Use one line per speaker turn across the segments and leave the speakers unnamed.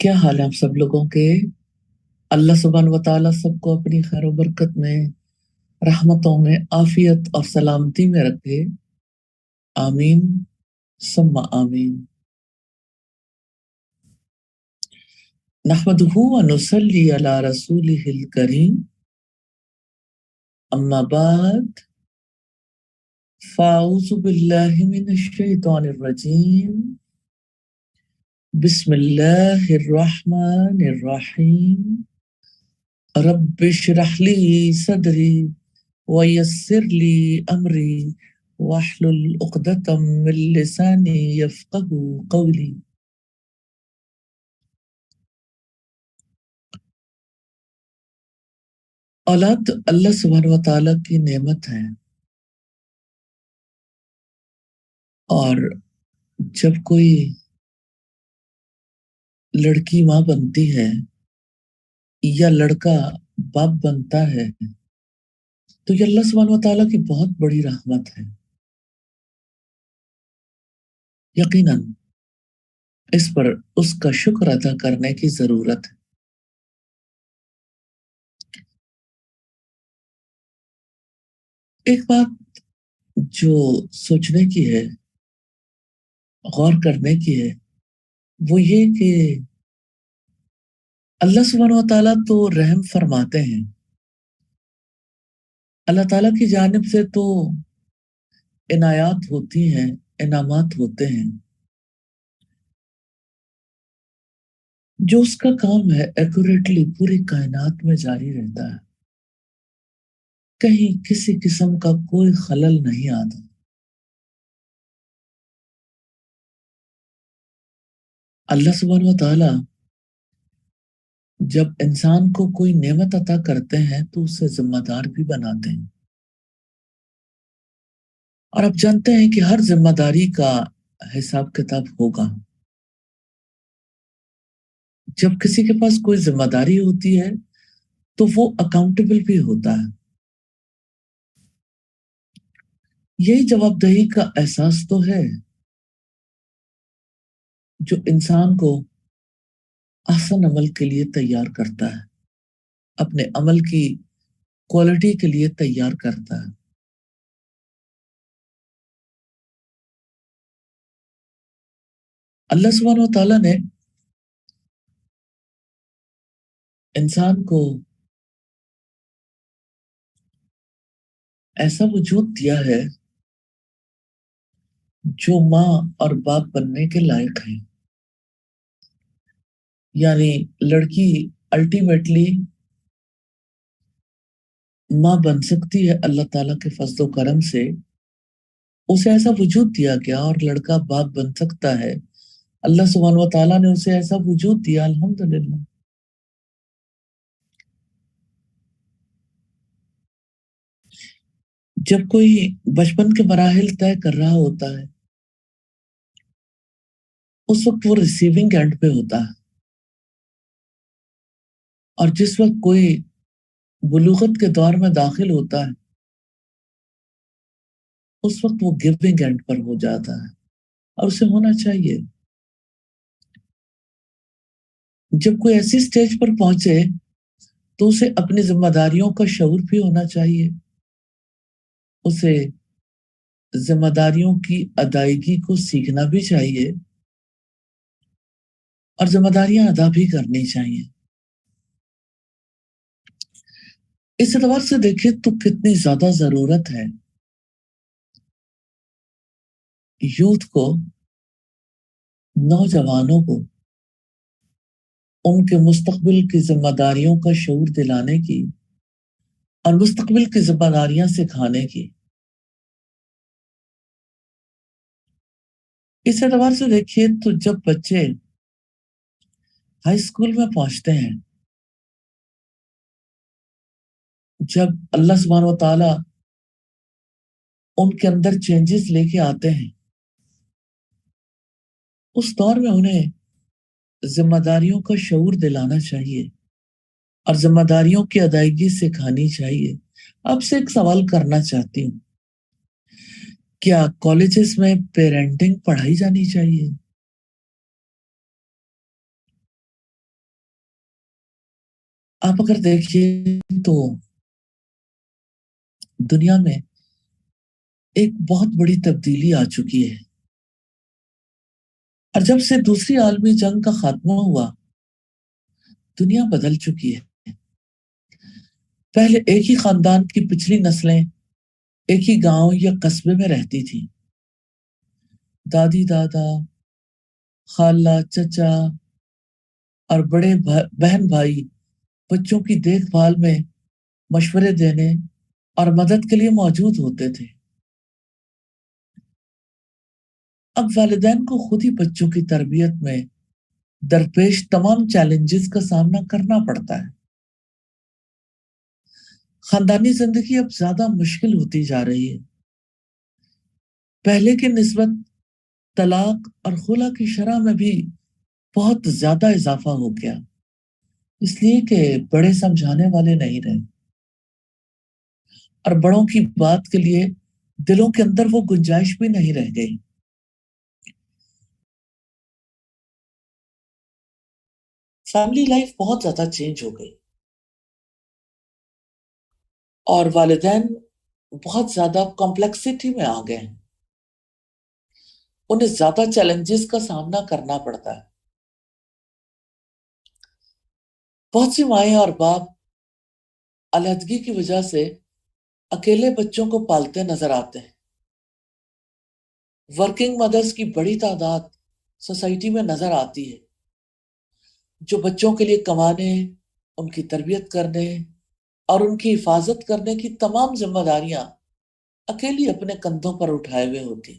क्या हाल है आप सब लोगों के। अल्लाह सुब्हान व तआला सबको अपनी खैर और बरकत में, रहमतों में, आफियत और सलामती में रखे। आमीन सुम्मा आमीन। नहमदुहु व नुसल्ली अला रसूलिहिल करीम। अम्मा बाद, फ़ाऊज़ु बिल्लाहि मिनश शैतानिर रजीम। बिस्मिल्लाहिर रहमानिर रहीम। रब्बिश्रह ली सदरी वयस्सिर ली अमरी वाहलुल उक़दतम मिन लिसानी यफ़क़हू क़ौली। औलाद अल्लाह सुब्हानहू व तआला की नेमत है। और जब कोई लड़की माँ बनती है या लड़का बाप बनता है तो ये अल्लाह सुब्हानहू व तआला की बहुत बड़ी रहमत है। यकीनन इस पर उसका शुक्र अदा करने की जरूरत है। एक बात जो सोचने की है, गौर करने की है, वो ये कि अल्लाह सुब्हानहू व तआला तो रहम फरमाते हैं। अल्लाह ताला की जानिब से तो इनायात होती हैं, इनामात होते हैं। जो उसका काम है एक्यूरेटली पूरी कायनात में जारी रहता है। कहीं किसी किस्म का कोई खलल नहीं आता। अल्लाह सुब्हानहू व तआला जब इंसान को कोई नेमत अता करते हैं तो उसे जिम्मेदार भी बनाते हैं। और आप जानते हैं कि हर जिम्मेदारी का हिसाब किताब होगा। जब किसी के पास कोई जिम्मेदारी होती है तो वो अकाउंटेबल भी होता है। यही जवाबदेही का एहसास तो है जो इंसान को आसान अमल के लिए तैयार करता है, अपने अमल की क्वालिटी के लिए तैयार करता है। अल्लाह सुब्हानहू व तआला ने इंसान को ऐसा वजूद दिया है जो माँ और बाप बनने के लायक है। यानी लड़की अल्टीमेटली माँ बन सकती है अल्लाह ताला के फजलो करम से। उसे ऐसा वजूद दिया गया और लड़का बाप बन सकता है। अल्लाह सुब्हानहू व तआला ने उसे ऐसा वजूद दिया, अल्हम्दुलिल्लाह। जब कोई बचपन के मराहिल तय कर रहा होता है उस वक्त वो रिसीविंग एंड पे होता है। और जिस वक्त कोई बुलूगत के दौर में दाखिल होता है उस वक्त वो गिविंग एंड पर हो जाता है। और उसे होना चाहिए। जब कोई ऐसी स्टेज पर पहुंचे तो उसे अपनी जिम्मेदारियों का शऊर भी होना चाहिए। उसे जिम्मेदारियों की अदायगी को सीखना भी चाहिए और जिम्मेदारियां अदा भी करनी चाहिए। इस एतबार से देखिए तो कितनी ज्यादा जरूरत है यूथ को, नौजवानों को उनके मुस्तकबिल की जिम्मेदारियों का शऊर दिलाने की और मुस्तकबिल की जिम्मेदारियां सिखाने की। इस एतबार से देखिए तो जब बच्चे हाई स्कूल में पहुंचते हैं, जब अल्लाह सुब्हानहू व तआला उनके अंदर चेंजेस लेके आते हैं, उस दौर में उन्हें जिम्मेदारियों का शऊर दिलाना चाहिए और जिम्मेदारियों की अदायगी सिखानी चाहिए। आपसे एक सवाल करना चाहती हूँ, क्या कॉलेजेस में पेरेंटिंग पढ़ाई जानी चाहिए? आप अगर देखिए तो दुनिया में एक बहुत बड़ी तब्दीली आ चुकी है। और जब से दूसरी आलमी जंग का खात्मा हुआ, दुनिया बदल चुकी है। पहले एक ही खानदान की पिछली नस्लें एक ही गांव या कस्बे में रहती थी। दादी दादा, खाला चचा और बड़े बहन भाई बच्चों की देखभाल में मशवरे देने और मदद के लिए मौजूद होते थे। अब वालिदैन को खुद ही बच्चों की तरबियत में दरपेश तमाम चैलेंजेस का सामना करना पड़ता है। खानदानी जिंदगी अब ज्यादा मुश्किल होती जा रही है। पहले की निस्बत तलाक और खुला की शरह में भी बहुत ज्यादा इजाफा हो गया, इसलिए कि बड़े समझाने वाले नहीं रहे और बड़ों की बात के लिए दिलों के अंदर वो गुंजाइश भी नहीं रह गई। फैमिली लाइफ बहुत ज्यादा चेंज हो गई और वालिदैन बहुत ज्यादा कॉम्प्लेक्सिटी में आ गए हैं। उन्हें ज्यादा चैलेंजेस का सामना करना पड़ता है। बहुत सी माएं और बाप अलहदगी की वजह से अकेले बच्चों को पालते नजर आते हैं। वर्किंग मदर्स की बड़ी तादाद सोसाइटी में नजर आती है, जो बच्चों के लिए कमाने, उनकी तरबियत करने और उनकी हिफाजत करने की तमाम जिम्मेदारियां अकेली अपने कंधों पर उठाए हुए होती।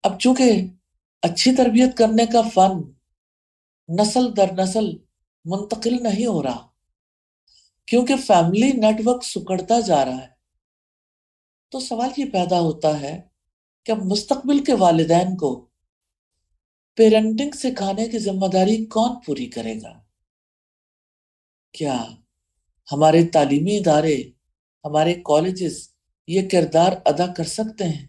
अब चूंकि अच्छी तरबियत करने का फन नस्ल दर नस्ल मुंतकिल नहीं हो रहा, क्योंकि फैमिली नेटवर्क सिकुड़ता जा रहा है, तो सवाल ये पैदा होता है कि अब मुस्तकबिल के वालिदैन को पेरेंटिंग सिखाने की जिम्मेदारी कौन पूरी करेगा? क्या हमारे तालीमी इदारे, हमारे कॉलेजेस ये किरदार अदा कर सकते हैं?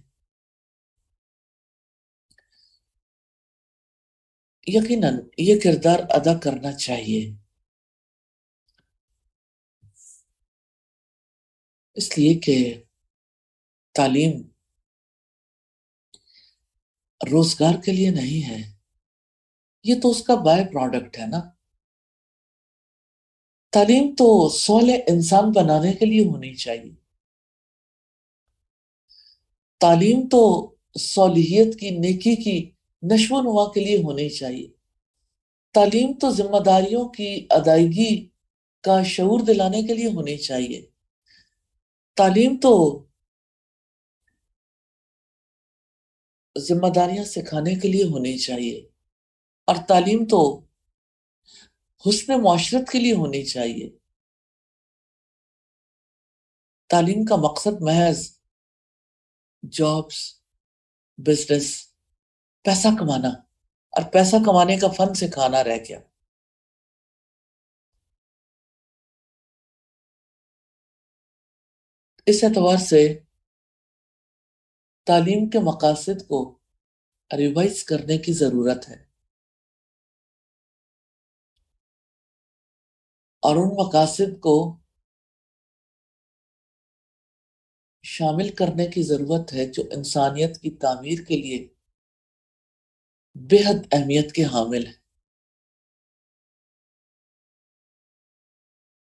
यकीनन ये किरदार अदा करना चाहिए, इसलिए कि तालीम रोजगार के लिए नहीं है, ये तो उसका बाय प्रोडक्ट है ना। तालीम तो सौले इंसान बनाने के लिए होनी चाहिए। तालीम तो सौलियत की, नेकी की नशो नुमा के लिए होनी चाहिए। तालीम तो जिम्मेदारियों की अदायगी का शऊर दिलाने के लिए होनी चाहिए। तालीम तो जिम्मेदारियां सिखाने के लिए होनी चाहिए और तालीम तो हुस्न मुआशरत के लिए होनी चाहिए। तालीम का मकसद महज जॉब्स, बिजनेस, पैसा कमाना और पैसा कमाने का फन सिखाना रह गया। इस एतबार से तालीम के मकासद को रिवाइज करने की जरूरत है और उन मकासद को शामिल करने की जरूरत है जो इंसानियत की तामीर के लिए बेहद अहमियत के हामिल है।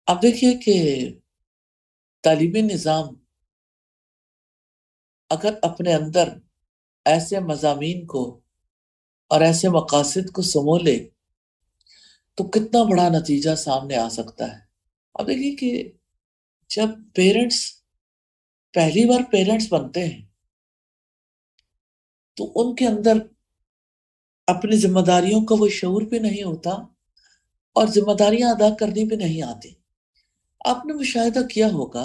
अब देखिए कि तालीमी निज़ाम अगर अपने अंदर ऐसे मज़ामीन को और ऐसे मकासद को समो ले, तो कितना बड़ा नतीजा सामने आ सकता है। अब देखिए कि जब पेरेंट्स पहली बार पेरेंट्स बनते हैं, तो उनके अंदर अपनी जिम्मेदारियों का वो शऊर भी नहीं होता और जिम्मेदारियां अदा करनी भी नहीं आती। आपने मुशाहिदा किया होगा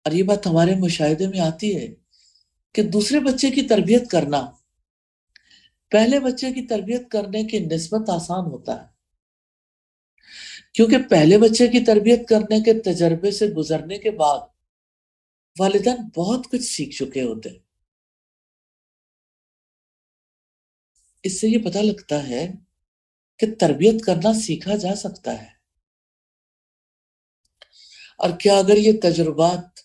और ये बात हमारे मुशाहिदे में आती है कि दूसरे बच्चे की तरबियत करना पहले बच्चे की तरबियत करने की निस्बत आसान होता है, क्योंकि पहले बच्चे की तरबियत करने के तजर्बे से गुजरने के बाद वालिदैन बहुत कुछ सीख चुके होते हैं। इससे ये पता लगता है کہ تربیت کرنا سیکھا جا سکتا ہے، اور کیا اگر یہ تجربات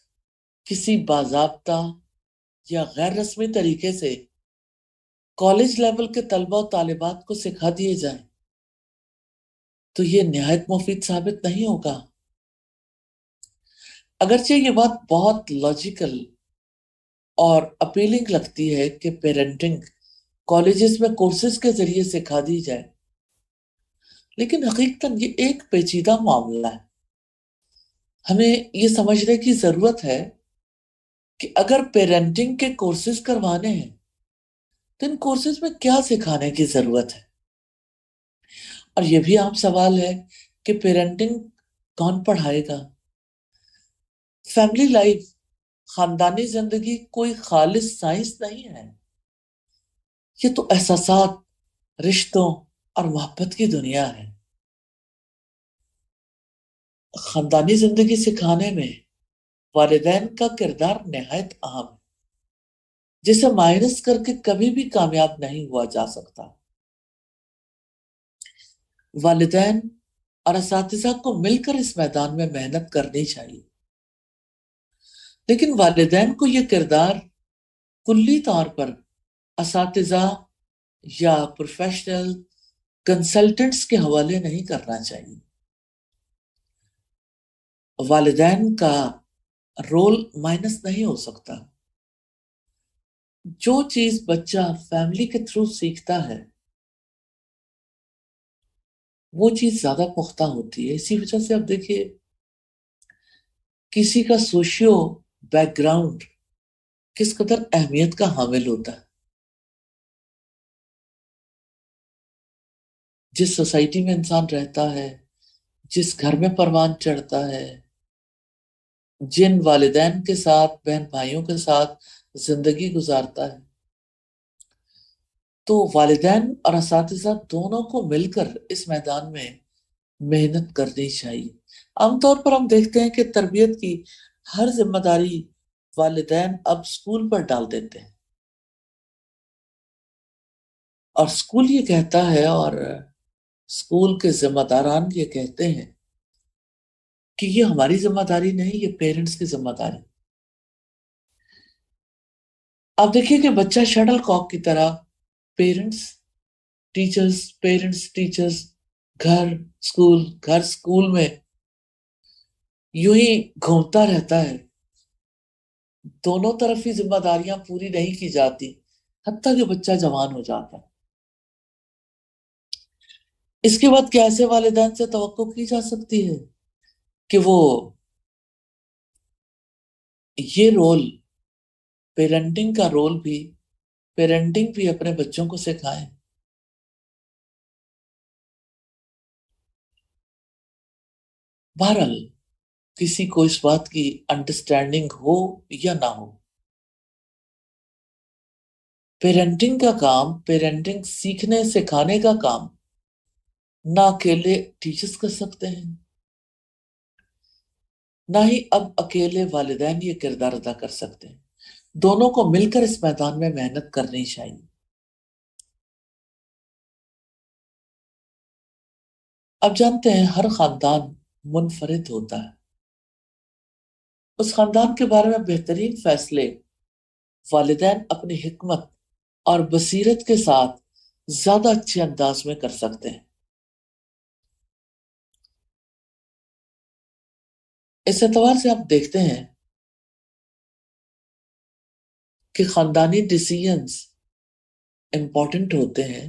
کسی باضابطہ یا غیر رسمی طریقے سے کالج لیول کے طلبہ و طالبات کو سکھا دیے جائیں تو یہ نہایت مفید ثابت نہیں ہوگا؟ اگرچہ یہ بات بہت لاجیکل اور اپیلنگ لگتی ہے کہ پیرنٹنگ کالجز میں کورسز کے ذریعے سکھا دی جائے، لیکن حقیقتاً یہ ایک پیچیدہ معاملہ ہے۔ ہمیں یہ سمجھنے کی ضرورت ہے کہ اگر پیرنٹنگ کے کورسز کروانے ہیں تو ان کورسز میں کیا سکھانے کی ضرورت ہے، اور یہ بھی عام سوال ہے کہ پیرنٹنگ کون پڑھائے گا؟ فیملی لائف، خاندانی زندگی کوئی خالص سائنس نہیں ہے، یہ تو احساسات، رشتوں اور محبت کی دنیا ہے۔ خاندانی زندگی سکھانے میں والدین کا کردار نہایت اہم ہے، جسے مائنس کر کے کبھی بھی کامیاب نہیں ہوا جا سکتا۔ والدین اور اساتذہ کو مل کر اس میدان میں محنت کرنی چاہیے، لیکن والدین کو یہ کردار کلی طور پر اساتذہ یا پروفیشنل کنسلٹنٹس کے حوالے نہیں کرنا چاہیے۔ والدین کا رول مائنس نہیں ہو سکتا۔ جو چیز بچہ فیملی کے تھرو سیکھتا ہے وہ چیز زیادہ پختہ ہوتی ہے۔ اسی وجہ سے اب دیکھیے کسی کا سوشیو بیک گراؤنڈ کس قدر اہمیت کا حامل ہوتا ہے۔ جس سوسائٹی میں انسان رہتا ہے، جس گھر میں پروان چڑھتا ہے، جن والدین کے ساتھ، بہن بھائیوں کے ساتھ زندگی گزارتا ہے، تو والدین اور اساتذہ دونوں کو مل کر اس میدان میں محنت کرنی چاہیے۔ عام طور پر ہم دیکھتے ہیں کہ تربیت کی ہر ذمہ داری والدین اب سکول پر ڈال دیتے ہیں، اور سکول یہ کہتا ہے اور سکول کے ذمہ داران یہ کہتے ہیں کہ یہ ہماری ذمہ داری نہیں، یہ پیرنٹس کی ذمہ داری۔ آپ دیکھیے کہ بچہ شٹل کاک کی طرح پیرنٹس ٹیچرز گھر سکول میں یوں ہی گھومتا رہتا ہے۔ دونوں طرف ہی ذمہ داریاں پوری نہیں کی جاتی حتیٰ کہ بچہ جوان ہو جاتا ہے۔ اس کے بعد کیسے والدین سے توقع کی جا سکتی ہے کہ وہ یہ رول، پیرنٹنگ بھی اپنے بچوں کو سکھائیں؟ بہرحال کسی کو اس بات کی انڈرسٹینڈنگ ہو یا نہ ہو، پیرنٹنگ کا کام، پیرنٹنگ سیکھنے سکھانے کا کام نہ اکیلے ٹیچرز کر سکتے ہیں، نہ ہی اب اکیلے والدین یہ کردار ادا کر سکتے ہیں۔ دونوں کو مل کر اس میدان میں محنت کرنی چاہیے۔ اب جانتے ہیں ہر خاندان منفرد ہوتا ہے، اس خاندان کے بارے میں بہترین فیصلے والدین اپنی حکمت اور بصیرت کے ساتھ زیادہ اچھے انداز میں کر سکتے ہیں۔ اس اعتبار سے آپ دیکھتے ہیں کہ خاندانی ڈیسیژنز امپورٹنٹ ہوتے ہیں،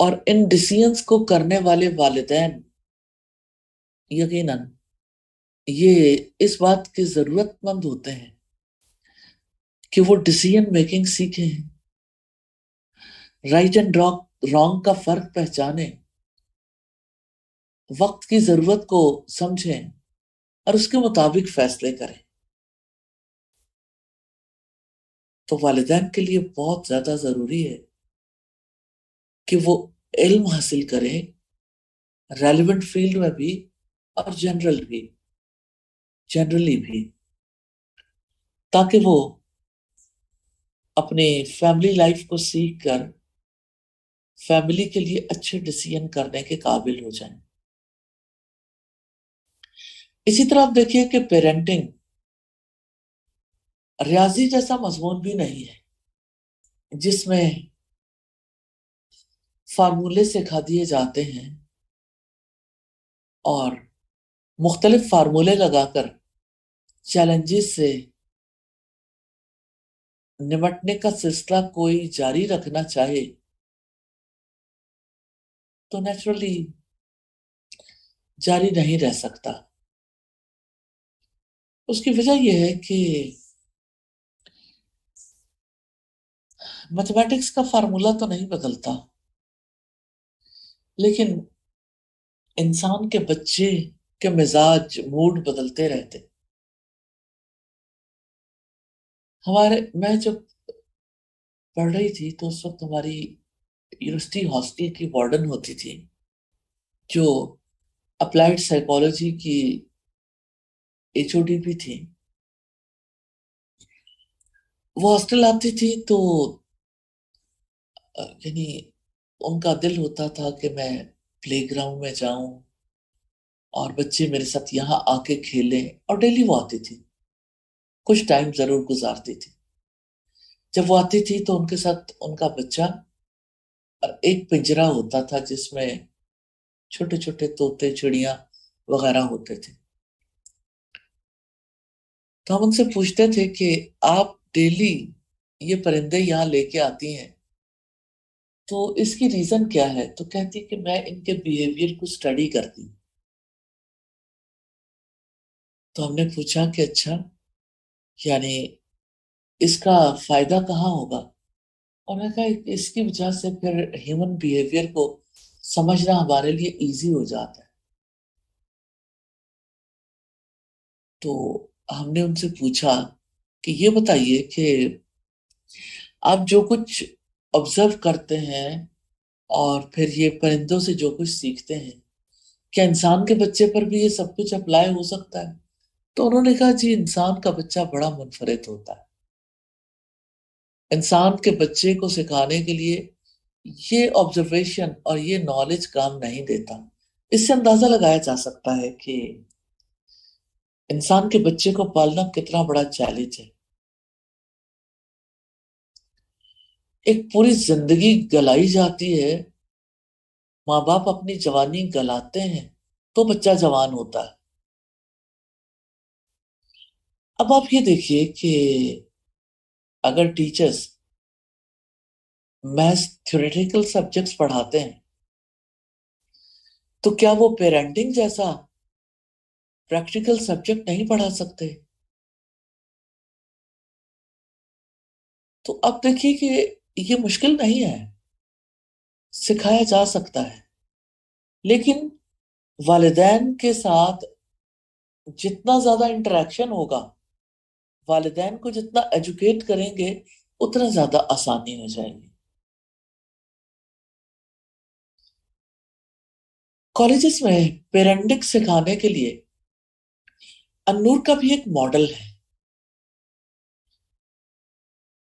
اور ان ڈیسیژنز کو کرنے والے والدین یقیناً یہ اس بات کے ضرورت مند ہوتے ہیں کہ وہ ڈیسیژن میکنگ سیکھیں، رائٹ اینڈ رانگ کا فرق پہچانیں، وقت کی ضرورت کو سمجھیں اور اس کے مطابق فیصلے کریں۔ تو والدین کے لیے بہت زیادہ ضروری ہے کہ وہ علم حاصل کریں، ریلیونٹ فیلڈ میں بھی اور جنرلی بھی، تاکہ وہ اپنی فیملی لائف کو سیکھ کر फैमिली के लिए अच्छे डिसीजन करने के काबिल हो जाएं। इसी तरह आप देखिए कि पेरेंटिंग रियाजी जैसा मजमून भी नहीं है जिसमें फार्मूले सिखा दिए जाते हैं और मुख्तलिफ फार्मूले लगाकर चैलेंजेस से निपटने का सिलसिला कोई जारी रखना चाहे तो नेचुरली जारी नहीं रह सकता। उसकी वजह यह है कि मैथमेटिक्स का फार्मूला तो नहीं बदलता, लेकिन इंसान के बच्चे के मिजाज मूड बदलते रहते। मैं जब पढ़ रही थी तो उस वक्त हमारी यूनिवर्सिटी हॉस्टल की वार्डन होती थी जो अप्लाइड साइकोलॉजी की एचओडी भी थी। वो हॉस्टल आती थी तो यानी उनका दिल होता था कि मैं प्लेग्राउंड में जाऊं और बच्चे मेरे साथ यहाँ आके खेलें, और डेली वो आती थी, कुछ टाइम जरूर गुजारती थी। जब वो आती थी तो उनके साथ उनका बच्चा और एक पिंजरा होता था जिसमें छोटे छोटे तोते चिड़िया वगैरह होते थे। तो हम उनसे पूछते थे कि आप डेली ये परिंदे यहाँ लेके आती हैं तो इसकी रीजन क्या है? तो कहती कि मैं इनके बिहेवियर को स्टडी करती हूँ। तो हमने पूछा कि अच्छा, यानी इसका फायदा कहाँ होगा? और मैंने कहा इसकी वजह से फिर ह्यूमन बिहेवियर को समझना हमारे लिए इजी हो जाता है। तो हमने उनसे पूछा कि ये बताइए कि आप जो कुछ ऑब्जर्व करते हैं और फिर ये परिंदों से जो कुछ सीखते हैं, क्या इंसान के बच्चे पर भी ये सब कुछ अप्लाई हो सकता है? तो उन्होंने कहा जी, इंसान का बच्चा बड़ा मुनफरिद होता है। इंसान के बच्चे को सिखाने के लिए ये ऑब्जर्वेशन और ये नॉलेज काम नहीं देता। इससे अंदाजा लगाया जा सकता है कि इंसान के बच्चे को पालना कितना बड़ा चैलेंज है। एक पूरी जिंदगी गलाई जाती है, माँ बाप अपनी जवानी गलाते हैं तो बच्चा जवान होता है। अब आप ये देखिए कि अगर टीचर्स मैथ्स थ्योरेटिकल सब्जेक्ट्स पढ़ाते हैं तो क्या वो पेरेंटिंग जैसा प्रैक्टिकल सब्जेक्ट नहीं पढ़ा सकते? तो अब देखिए कि ये मुश्किल नहीं है, सिखाया जा सकता है। लेकिन वालिदैन के साथ जितना ज्यादा इंटरेक्शन होगा, वालिदैन को जितना एजुकेट करेंगे, उतना ज्यादा आसानी हो जाएगी। कॉलेजेस में पेरेंटिंग सिखाने के लिए अन्नूर का भी एक मॉडल है।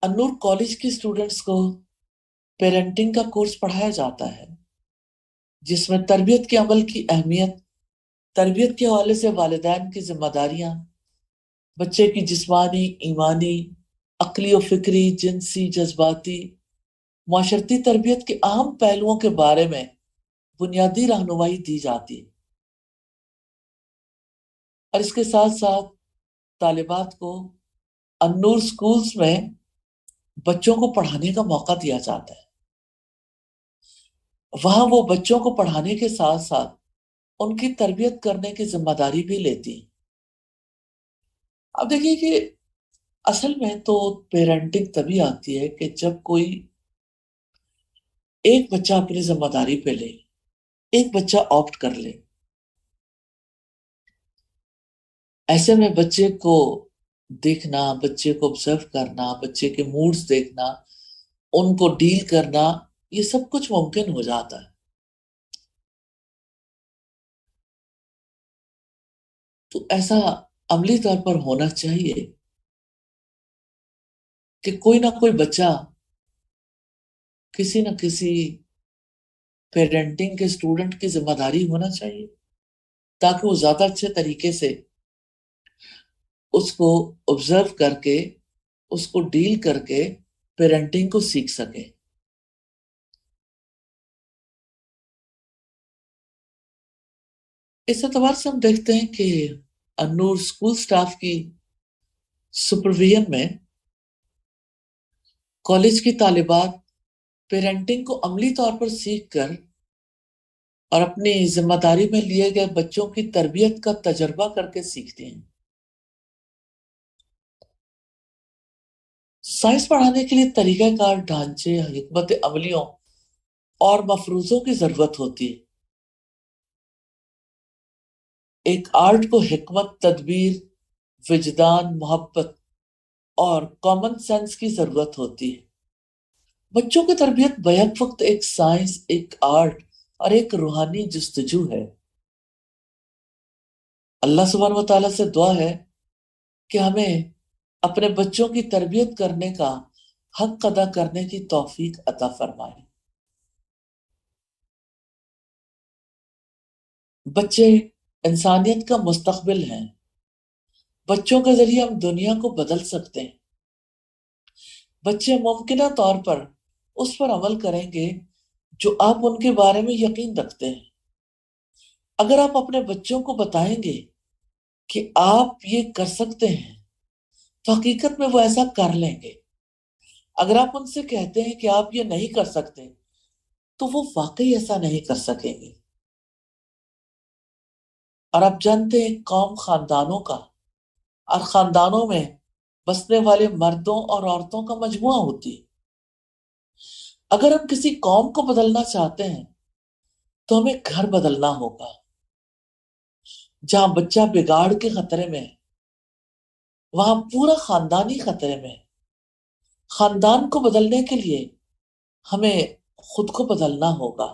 अन्नूर कॉलेज के स्टूडेंट्स को पेरेंटिंग का कोर्स पढ़ाया जाता है जिसमें तरबियत के अमल की अहमियत, तरबियत के हवाले से वालिदैन की जिम्मेदारियां, बच्चे की जिस्मानी, ईमानी, अक्ली और फिक्री, जिनसी, जज्बाती, माशरती तरबियत के अहम पहलुओं के बारे में बुनियादी रहनुमाई दी जाती है। और इसके साथ साथ तालिबात को अन्नूर स्कूल्स में बच्चों को पढ़ाने का मौका दिया जाता है। वहां वो बच्चों को पढ़ाने के साथ साथ उनकी तरबियत करने की जिम्मेदारी भी लेती है। अब देखिए कि असल में तो पेरेंटिंग तभी आती है कि जब कोई एक बच्चा अपनी जिम्मेदारी पे ले, एक बच्चा ऑप्ट कर ले। ऐसे में बच्चे को देखना, बच्चे को ऑब्जर्व करना, बच्चे के मूड्स देखना, उनको डील करना, ये सब कुछ मुमकिन हो जाता है। तो ऐसा अमली तौर पर होना चाहिए कि कोई ना कोई बच्चा किसी न किसी پیرنٹنگ کے اسٹوڈنٹ کی ذمہ داری ہونا چاہیے تاکہ وہ زیادہ اچھے طریقے سے اس کو آبزرو کر کے اس کو ڈیل کر کے پیرنٹنگ کو سیکھ سکے. اس اعتبار سے ہم دیکھتے ہیں کہ انور اسکول سٹاف کی سپرویژن میں کالج کی طالبات پیرنٹنگ کو عملی طور پر سیکھ کر اور اپنی ذمہ داری میں لیے گئے بچوں کی تربیت کا تجربہ کر کے سیکھتے ہیں. سائنس پڑھانے کے لیے طریقہ کار، ڈھانچے، حکمت عملیوں اور مفروضوں کی ضرورت ہوتی ہے. ایک آرٹ کو حکمت، تدبیر، وجدان، محبت اور کامن سینس کی ضرورت ہوتی ہے. بچوں کی تربیت بیک وقت ایک سائنس، ایک آرٹ اور ایک روحانی جستجو ہے. اللہ سبحانہ و تعالیٰ سے دعا ہے کہ ہمیں اپنے بچوں کی تربیت کرنے کا حق ادا کرنے کی توفیق عطا فرمائے. بچے انسانیت کا مستقبل ہیں. بچوں کے ذریعے ہم دنیا کو بدل سکتے ہیں. بچے ممکنہ طور پر اس پر عمل کریں گے جو آپ ان کے بارے میں یقین رکھتے ہیں. اگر آپ اپنے بچوں کو بتائیں گے کہ آپ یہ کر سکتے ہیں تو حقیقت میں وہ ایسا کر لیں گے. اگر آپ ان سے کہتے ہیں کہ آپ یہ نہیں کر سکتے تو وہ واقعی ایسا نہیں کر سکیں گے. اور آپ جانتے ہیں قوم خاندانوں کا اور خاندانوں میں بسنے والے مردوں اور عورتوں کا مجموعہ ہوتی ہے. اگر ہم کسی قوم کو بدلنا چاہتے ہیں تو ہمیں گھر بدلنا ہوگا. جہاں بچہ بگاڑ کے خطرے میں ہے وہاں پورا خاندانی خطرے میں ہے. خاندان کو بدلنے کے لیے ہمیں خود کو بدلنا ہوگا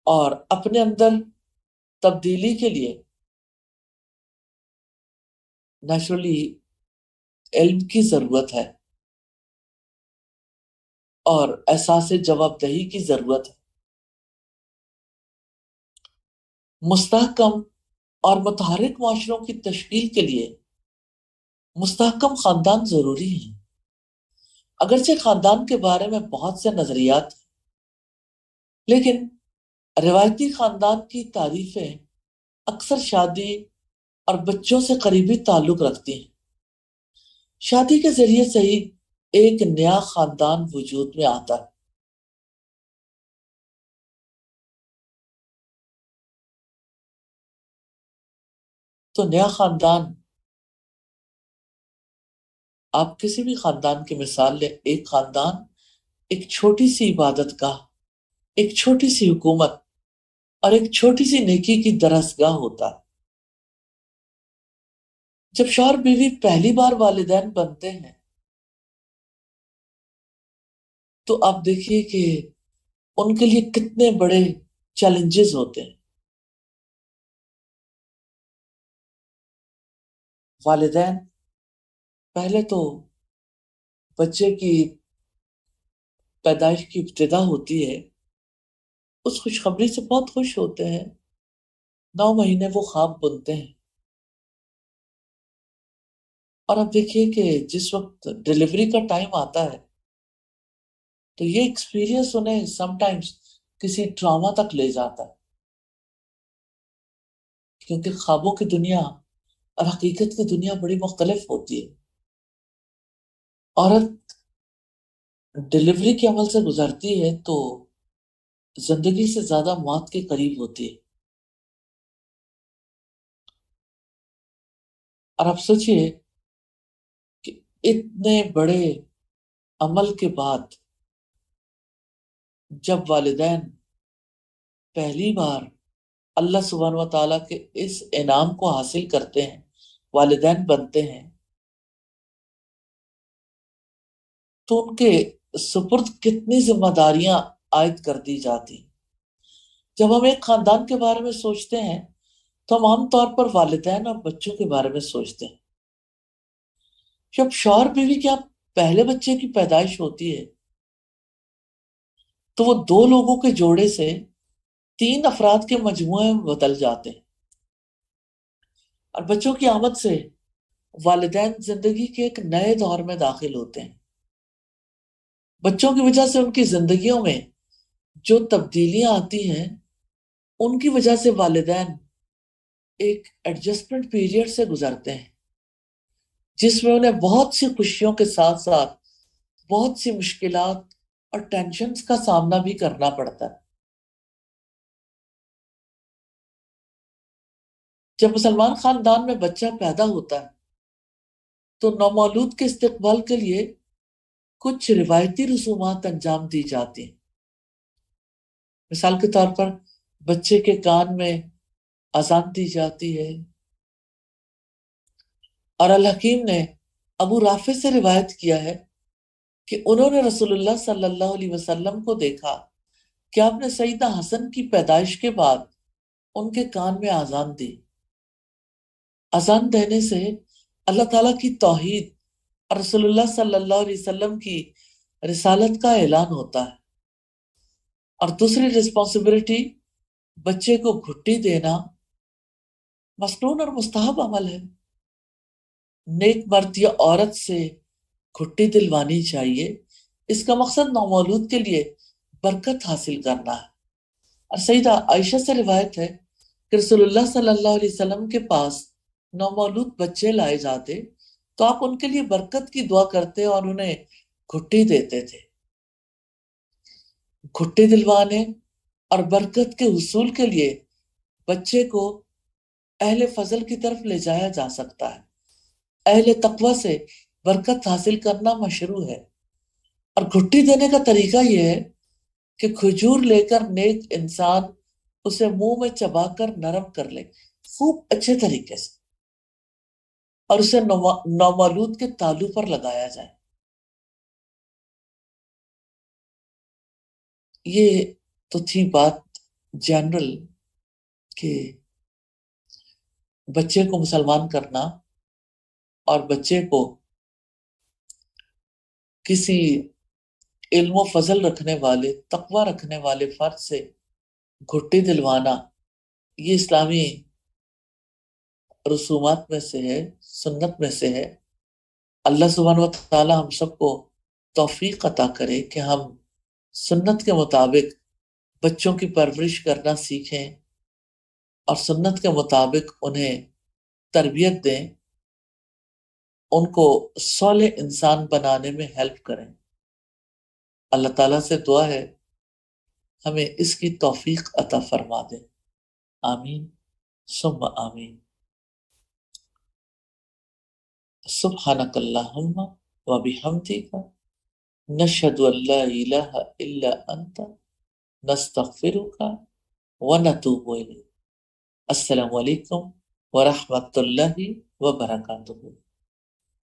اور اپنے اندر تبدیلی کے لیے نیچرلی علم کی ضرورت ہے اور احساس جواب دہی کی ضرورت ہے. مستحکم اور متحرک معاشروں کی تشکیل کے لیے مستحکم خاندان ضروری ہیں. اگرچہ خاندان کے بارے میں بہت سے نظریات ہیں لیکن روایتی خاندان کی تعریفیں اکثر شادی اور بچوں سے قریبی تعلق رکھتی ہیں. شادی کے ذریعے سے ہی ایک نیا خاندان وجود میں آتا ہے. تو نیا خاندان، آپ کسی بھی خاندان کی مثال لیں، ایک خاندان ایک چھوٹی سی عبادت گاہ، ایک چھوٹی سی حکومت اور ایک چھوٹی سی نیکی کی درسگاہ ہوتا ہے. جب شوہر بیوی پہلی بار والدین بنتے ہیں تو آپ دیکھیے کہ ان کے لیے کتنے بڑے چیلنجز ہوتے ہیں. والدین پہلے تو بچے کی پیدائش کی ابتدا ہوتی ہے، اس خوشخبری سے بہت خوش ہوتے ہیں. 9 مہینے وہ خواب بنتے ہیں اور اب دیکھیے کہ جس وقت ڈیلیوری کا ٹائم آتا ہے تو یہ ایکسپیرینس انہیں سم ٹائمز کسی ٹراما تک لے جاتا ہے کیونکہ خوابوں کی دنیا اور حقیقت کی دنیا بڑی مختلف ہوتی ہے. عورت ڈیلیوری کے عمل سے گزرتی ہے تو زندگی سے زیادہ موت کے قریب ہوتی ہے. اور آپ سوچئے کہ اتنے بڑے عمل کے بعد جب والدین پہلی بار اللہ سبحانہ و تعالیٰ کے اس انعام کو حاصل کرتے ہیں، والدین بنتے ہیں، تو ان کے سپرد کتنی ذمہ داریاں عائد کر دی جاتی. جب ہم ایک خاندان کے بارے میں سوچتے ہیں تو ہم عام طور پر والدین اور بچوں کے بارے میں سوچتے ہیں. جب شوہر بیوی کے آپ پہلے بچے کی پیدائش ہوتی ہے تو وہ دو لوگوں کے جوڑے سے 3 افراد کے مجموعے میں بدل جاتے ہیں. اور بچوں کی آمد سے والدین زندگی کے ایک نئے دور میں داخل ہوتے ہیں. بچوں کی وجہ سے ان کی زندگیوں میں جو تبدیلیاں آتی ہیں، ان کی وجہ سے والدین ایک ایڈجسٹمنٹ پیریڈ سے گزرتے ہیں، جس میں انہیں بہت سی خوشیوں کے ساتھ ساتھ بہت سی مشکلات اور ٹینشنز کا سامنا بھی کرنا پڑتا ہے. جب مسلمان خاندان میں بچہ پیدا ہوتا ہے تو نومولود کے استقبال کے لیے کچھ روایتی رسومات انجام دی جاتی ہیں. مثال کے طور پر بچے کے کان میں اذان دی جاتی ہے، اور الحکیم نے ابو رافع سے روایت کیا ہے کہ انہوں نے رسول اللہ صلی اللہ علیہ وسلم کو دیکھا کہ آپ نے سیدہ حسن کی پیدائش کے بعد ان کے کان میں اذان دی. اذان دینے سے اللہ تعالیٰ کی توحید اور رسول اللہ صلی اللہ علیہ وسلم کی رسالت کا اعلان ہوتا ہے. اور دوسری رسپانسبلٹی، بچے کو گھٹی دینا مسنون اور مستحب عمل ہے. نیک مرد یا عورت سے گھٹی دلوانی چاہیے. اس کا مقصد نومولود کے لیے برکت حاصل کرنا ہے. اور سیدہ عائشہ سے روایت ہے کہ رسول اللہ صلی اللہ علیہ وسلم کے پاس نومولود بچے لائے جاتے تو آپ ان کے لیے برکت کی دعا کرتے اور انہیں گھٹی دیتے تھے. گھٹی دلوانے اور برکت کے حصول کے لیے بچے کو اہل فضل کی طرف لے جایا جا سکتا ہے. اہل تقوی سے برکت حاصل کرنا مشروع ہے. اور گھٹی دینے کا طریقہ یہ ہے کہ کھجور لے کر نیک انسان اسے منہ میں چبا کر نرم کر لے خوب اچھے طریقے سے، اور اسے نومولود کے تالو پر لگایا جائے. یہ تو تھی بات جنرل کہ بچے کو مسلمان کرنا اور بچے کو کسی علم و فضل رکھنے والے، تقوی رکھنے والے فرد سے گھٹی دلوانا، یہ اسلامی رسومات میں سے ہے، سنت میں سے ہے. اللہ سبحانہ و تعالی ہم سب کو توفیق عطا کرے کہ ہم سنت کے مطابق بچوں کی پرورش کرنا سیکھیں اور سنت کے مطابق انہیں تربیت دیں، ان کو صالح انسان بنانے میں ہیلپ کریں. اللہ تعالیٰ سے دعا ہے ہمیں اس کی توفیق عطا فرما دے. آمین ثم آمین. سبحانک اللہم و بحمدک نشہد ان لا الہ الا انت نستغفرک و نتوب الیک. السلام علیکم ورحمۃ اللہ وبرکاتہ.